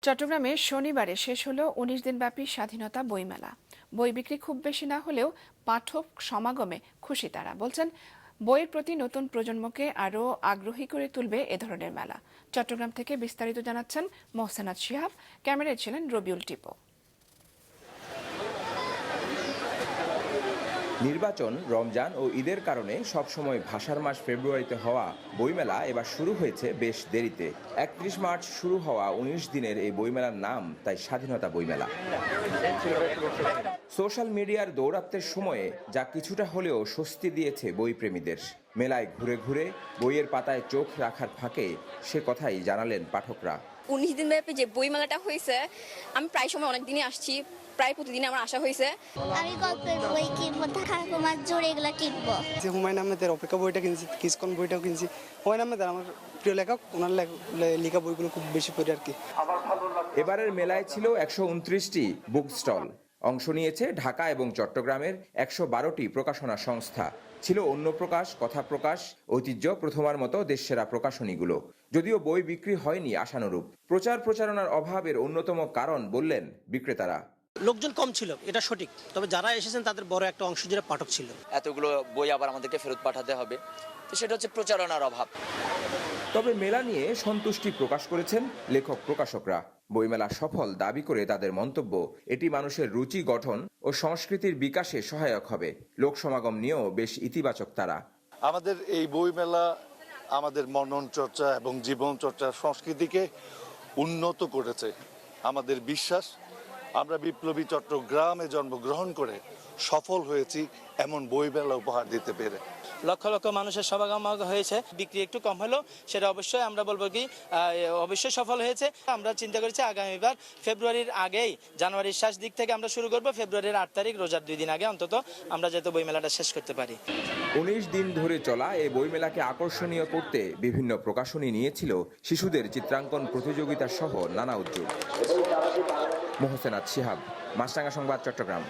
চট্টগ্রামে শনিবারে শেষ হলো ১৯ দিনব্যাপী স্বাধীনতা বইমেলা। বই বিক্রি খুব বেশি না হলেও পাঠক সমাগমে খুশি তারা। বলছেন, বইয়ের প্রতি নতুন প্রজন্মকে আরও আগ্রহী করে তুলবে এ ধরনের মেলা। চট্টগ্রাম থেকে বিস্তারিত জানাচ্ছেন মোহসেনাত শিহাব। ক্যামেরায় ছিলেন রবিউল টিপো। নির্বাচন, রমজান ও ঈদের কারণে সবসময় ভাষার মাস ফেব্রুয়ারিতে হওয়া বইমেলা এবার শুরু হয়েছে বেশ দেরিতে। ৩১ মার্চ শুরু হওয়া ১৯ দিনের এই বইমেলার নাম তাই স্বাধীনতা বইমেলা। সোশ্যাল মিডিয়ার দৌরাত্ম্যের সময়ে যা কিছুটা হলেও স্বস্তি দিয়েছে বইপ্রেমীদের। মেলায় ঘুরে ঘুরে বইয়ের পাতায় চোখ রাখার ফাঁকে সে কথাই জানালেন পাঠকরা। ১৯ দিন ব্যাপী যে বইমেলাটা হয়েছে, আমি প্রায় সময় অনেক দিনই আসছি, প্রায় প্রতিদিন আমার আসা হয়েছে। আমি গল্পের বই কিনবো, ঠাকুমার জোরে এগুলো কিনবো। যে হুমায়ুন আহমেদের অপেক্ষা বইটা কিনছি, কিসকন বইটাও কিনছি। হুমায়ুন আহমেদ আমার প্রিয় লেখক, ওনার লেখা বইগুলো খুব বেশি পড়ি আর কি। এবারের মেলায় ছিল ১২৯টি বুক স্টল। অংশ নিয়েছে ঢাকা এবং চট্টগ্রামের ১১২টি প্রকাশনা সংস্থা। ছিল অন্য প্রকাশ, কথা প্রকাশ, ঐতিহ্য, প্রথমার মতো দেশসেরা প্রকাশনীগুলো। যদিও বই বিক্রি হয়নি আশানুরূপ। প্রচারণার অভাবের অন্যতম কারণ বললেন বিক্রেতারা। লোকজন কম ছিল, এটা সঠিক, তবে যারা এসেছেন তাদের বড় একটা অংশ যারা পাঠক ছিল। এতগুলো বই আবার আমাদেরকে ফেরত পাঠাতে হবে, তো সেটা হচ্ছে প্রচারণার অভাব। তবে মেলা নিয়ে সন্তুষ্টি প্রকাশ করেছেন লেখক প্রকাশকরা। বইমেলা সফল দাবি করে তাদের মন্তব্য, এটি মানুষের রুচি গঠন ও সংস্কৃতির বিকাশে সহায়ক হবে। লোক সমাগম নিয়েও বেশ ইতিবাচক তারা। আমাদের এই বইমেলা আমাদের মনন চর্চা এবং জীবন চর্চার সংস্কৃতিকে উন্নত করেছে। আমাদের বিশ্বাস, আমরা বিপ্লবী চট্টগ্রামে জন্মগ্রহণ করে সফল হয়েছি এমন বইমেলা উপহার দিতে পেরে। লক্ষ লক্ষ মানুষের সমাগম হয়েছে, বিক্রি একটু কম হলো, সেটা অবশ্যই আমরা বলবো কি অবশ্যই সফল হয়েছে। আমরা চিন্তা করেছি আগামীবার ফেব্রুয়ারির আগেই, জানুয়ারির শেষ দিক থেকে আমরা শুরু করব, ফেব্রুয়ারির ৮ তারিখ রোজার 2 দিন আগে অন্তত আমরা যাতে বইমেলাটা শেষ করতে পারি। ১৯ দিন ধরে চলা এই বইমেলাকে আকর্ষণীয় করতে বিভিন্ন প্রকাশনী নিয়েছিল শিশুদের চিত্রাঙ্কন প্রতিযোগিতা সহ নানা উদ্যোগ। মোহসেনাত শিহাব, মাছরাঙা সংবাদ, চট্টগ্রাম।